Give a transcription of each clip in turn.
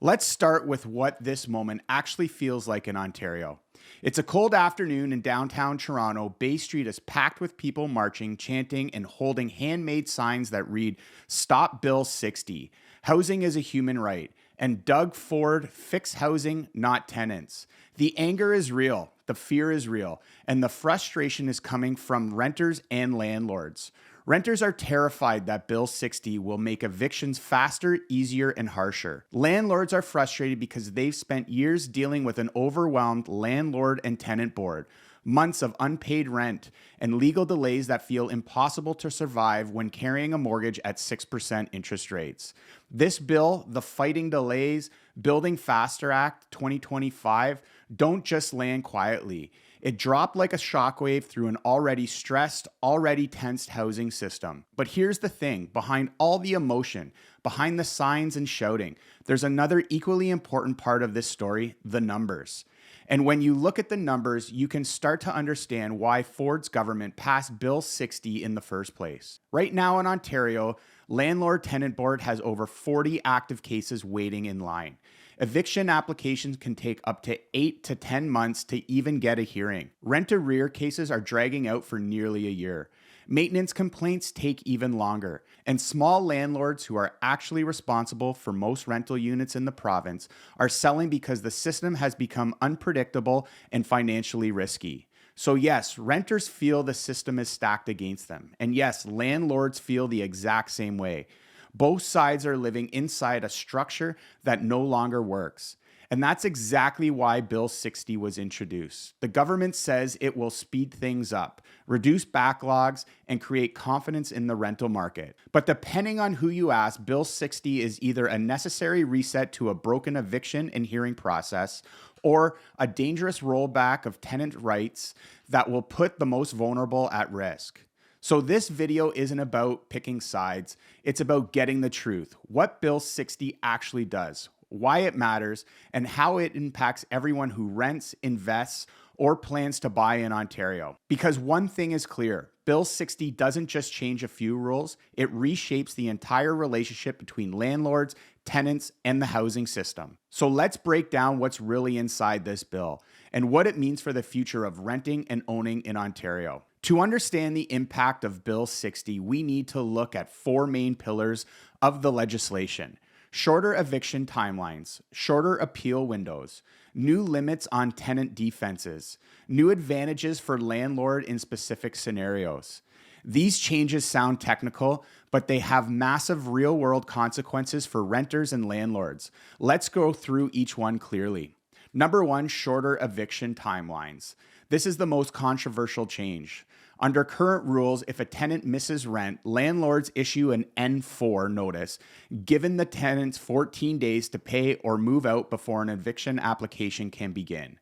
Let's start with what this moment actually feels like in Ontario. It's a cold afternoon in downtown Toronto. Bay Street is packed with people marching, chanting, and holding handmade signs that read, "Stop Bill 60. Housing is a human right." And Doug Ford, "Fix housing, not tenants." The anger is real, the fear is real, and the frustration is coming from renters and landlords. Renters are terrified that Bill 60 will make evictions faster, easier, and harsher. Landlords are frustrated because they've spent years dealing with an overwhelmed landlord and tenant board, months of unpaid rent, and legal delays that feel impossible to survive when carrying a mortgage at 6% interest rates. This bill, the Fighting Delays Building Faster Act 2025, don't just land quietly. It dropped like a shockwave through an already stressed, already tensed housing system. But here's the thing, behind all the emotion, behind the signs and shouting, there's another equally important part of this story, the numbers. And when you look at the numbers, you can start to understand why Ford's government passed Bill 60 in the first place. Right now in Ontario, Landlord Tenant Board has over 40 active cases waiting in line. Eviction applications can take up to 8 to 10 months to even get a hearing. Rent-arrear cases are dragging out for nearly a year. Maintenance complaints take even longer. And small landlords who are actually responsible for most rental units in the province are selling because the system has become unpredictable and financially risky. So yes, renters feel the system is stacked against them. And yes, landlords feel the exact same way. Both sides are living inside a structure that no longer works. And that's exactly why Bill 60 was introduced. The government says it will speed things up, reduce backlogs, and create confidence in the rental market. But depending on who you ask, Bill 60 is either a necessary reset to a broken eviction and hearing process, or a dangerous rollback of tenant rights that will put the most vulnerable at risk. So this video isn't about picking sides, it's about getting the truth, what Bill 60 actually does, why it matters, and how it impacts everyone who rents, invests, or plans to buy in Ontario. Because one thing is clear, Bill 60 doesn't just change a few rules, it reshapes the entire relationship between landlords, tenants, and the housing system. So let's break down what's really inside this bill and what it means for the future of renting and owning in Ontario. To understand the impact of Bill 60, we need to look at four main pillars of the legislation: shorter eviction timelines, shorter appeal windows, new limits on tenant defenses, new advantages for landlord in specific scenarios. These changes sound technical, but they have massive real-world consequences for renters and landlords. Let's go through each one clearly. Number one, shorter eviction timelines. This is the most controversial change. Under current rules, if a tenant misses rent, landlords issue an N4 notice, giving the tenants 14 days to pay or move out before an eviction application can begin.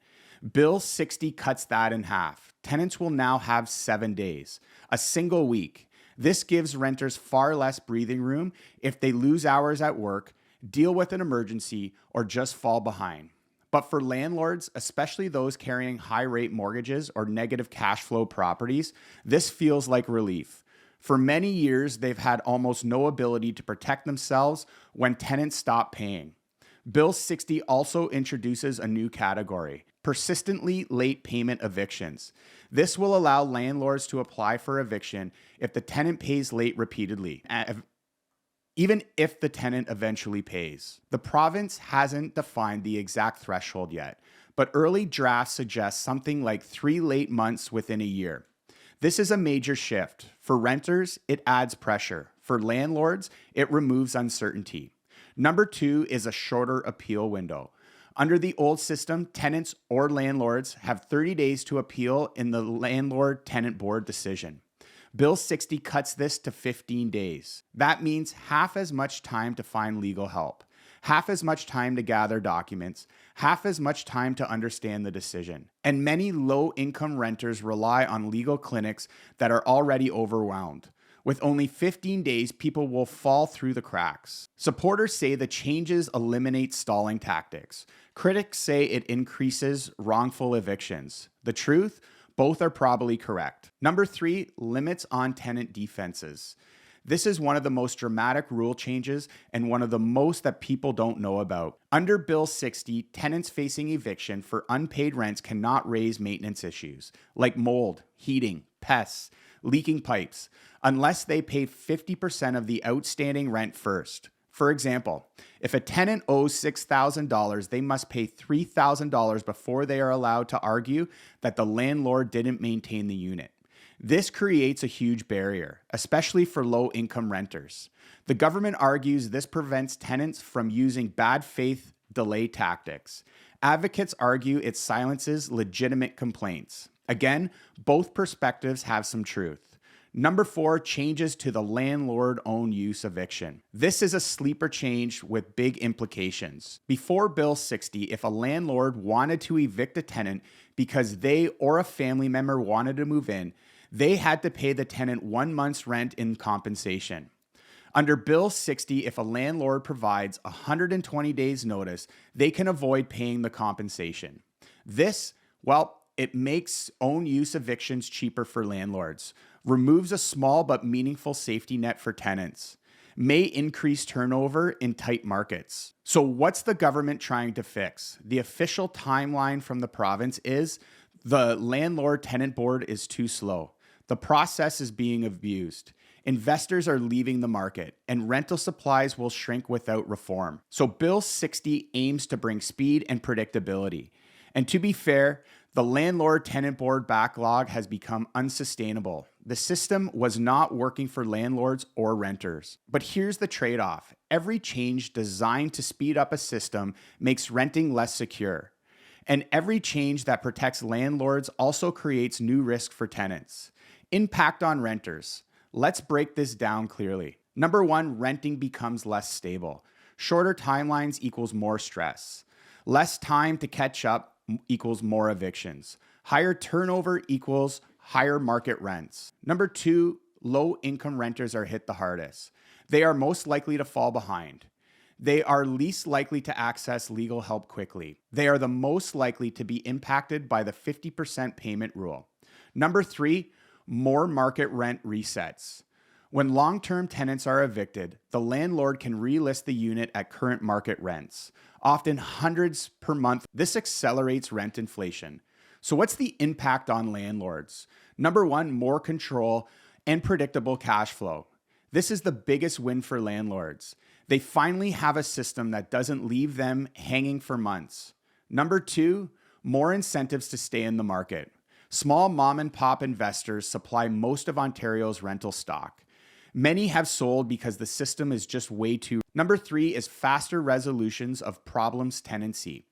Bill 60 cuts that in half. Tenants will now have 7 days, a single week. This gives renters far less breathing room if they lose hours at work, deal with an emergency, or just fall behind. But for landlords, especially those carrying high-rate mortgages or negative cash flow properties, this feels like relief. For many years, they've had almost no ability to protect themselves when tenants stop paying. Bill 60 also introduces a new category: persistently late payment evictions. This will allow landlords to apply for eviction if the tenant pays late repeatedly, even if the tenant eventually pays. The province hasn't defined the exact threshold yet, but early drafts suggest something like 3 late months within a year. This is a major shift. For renters, it adds pressure. For landlords, it removes uncertainty. Number two is a shorter appeal window. Under the old system, tenants or landlords have 30 days to appeal in the landlord-tenant board decision. Bill 60 cuts this to 15 days. That means half as much time to find legal help, half as much time to gather documents, half as much time to understand the decision. And many low-income renters rely on legal clinics that are already overwhelmed. With only 15 days, people will fall through the cracks. Supporters say the changes eliminate stalling tactics. Critics say it increases wrongful evictions. The truth? Both are probably correct. Number three, limits on tenant defenses. This is one of the most dramatic rule changes and one of the most that people don't know about. Under Bill 60, tenants facing eviction for unpaid rents cannot raise maintenance issues like mold, heating, pests, leaking pipes, unless they pay 50% of the outstanding rent first. For example, if a tenant owes $6,000, they must pay $3,000 before they are allowed to argue that the landlord didn't maintain the unit. This creates a huge barrier, especially for low-income renters. The government argues this prevents tenants from using bad faith delay tactics. Advocates argue it silences legitimate complaints. Again, both perspectives have some truth. Number 4, changes to the landlord own use eviction. This is a sleeper change with big implications. Before Bill 60, if a landlord wanted to evict a tenant because they or a family member wanted to move in, they had to pay the tenant 1 month's rent in compensation. Under Bill 60, if a landlord provides 120 days notice, they can avoid paying the compensation. This, it makes own use evictions cheaper for landlords, removes a small but meaningful safety net for tenants, may increase turnover in tight markets. So what's the government trying to fix? The official timeline from the province is the landlord tenant board is too slow. The process is being abused. Investors are leaving the market, and rental supplies will shrink without reform. So Bill 60 aims to bring speed and predictability. And to be fair, the landlord tenant board backlog has become unsustainable. The system was not working for landlords or renters. But here's the trade-off. Every change designed to speed up a system makes renting less secure. And every change that protects landlords also creates new risk for tenants. Impact on renters. Let's break this down clearly. Number 1, renting becomes less stable. Shorter timelines equals more stress. Less time to catch up equals more evictions. Higher turnover equals higher market rents. Number 2, low-income renters are hit the hardest. They are most likely to fall behind. They are least likely to access legal help quickly. They are the most likely to be impacted by the 50% payment rule. Number 3, more market rent resets. When long-term tenants are evicted, the landlord can relist the unit at current market rents, often hundreds per month. This accelerates rent inflation. So what's the impact on landlords? Number 1, more control and predictable cash flow. This is the biggest win for landlords. They finally have a system that doesn't leave them hanging for months. Number 2, more incentives to stay in the market. Small mom and pop investors supply most of Ontario's rental stock. Many have sold because the system is just way too. Number 3 is faster resolutions of problems tenancy.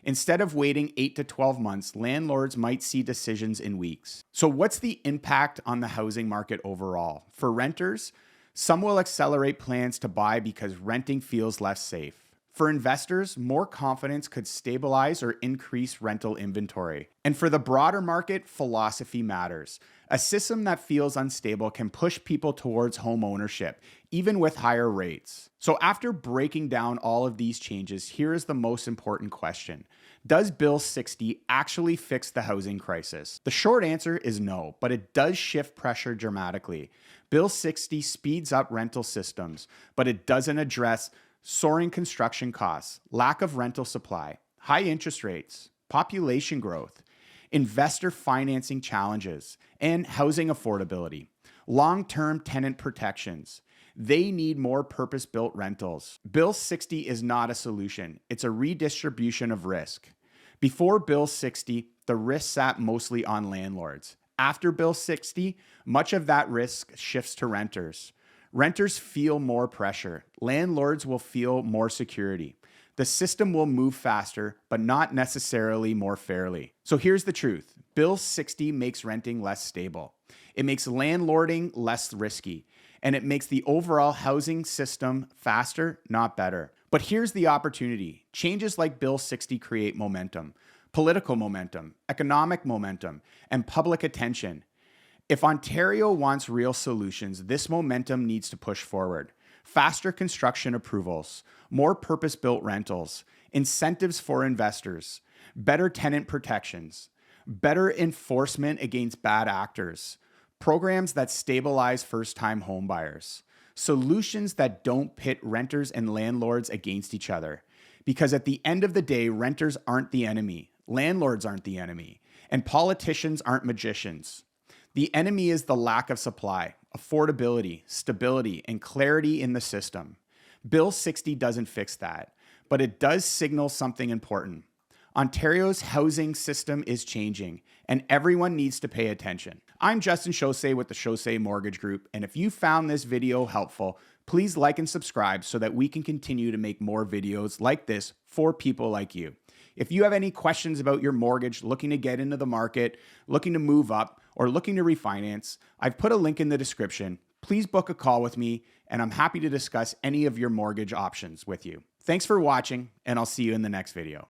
Instead of waiting 8 to 12 months, landlords might see decisions in weeks. So what's the impact on the housing market overall? For renters, some will accelerate plans to buy because renting feels less safe. For investors, more confidence could stabilize or increase rental inventory. And for the broader market, philosophy matters. A system that feels unstable can push people towards home ownership, even with higher rates. So after breaking down all of these changes, here is the most important question. Does Bill 60 actually fix the housing crisis? The short answer is no, but it does shift pressure dramatically. Bill 60 speeds up rental systems, but it doesn't address soaring construction costs, lack of rental supply, high interest rates, population growth, investor financing challenges, and housing affordability. Long-term tenant protections. They need more purpose-built rentals. Bill 60 is not a solution. It's a redistribution of risk. Before Bill 60, the risk sat mostly on landlords. After Bill 60, much of that risk shifts to renters. Renters feel more pressure. Landlords will feel more security. The system will move faster, but not necessarily more fairly. So here's the truth. Bill 60 makes renting less stable. It makes landlording less risky. And it makes the overall housing system faster, not better. But here's the opportunity. Changes like Bill 60 create momentum, political momentum, economic momentum, and public attention. If Ontario wants real solutions, this momentum needs to push forward. Faster construction approvals, more purpose-built rentals, incentives for investors, better tenant protections, better enforcement against bad actors, programs that stabilize first-time homebuyers. Solutions that don't pit renters and landlords against each other. Because at the end of the day, renters aren't the enemy, landlords aren't the enemy, and politicians aren't magicians. The enemy is the lack of supply, affordability, stability, and clarity in the system. Bill 60 doesn't fix that, but it does signal something important. Ontario's housing system is changing, and everyone needs to pay attention. I'm Justin Chausse with the Chausse Mortgage Group, and if you found this video helpful, please like and subscribe so that we can continue to make more videos like this for people like you. If you have any questions about your mortgage, looking to get into the market, looking to move up, or looking to refinance, I've put a link in the description. Please book a call with me, and I'm happy to discuss any of your mortgage options with you. Thanks for watching, and I'll see you in the next video.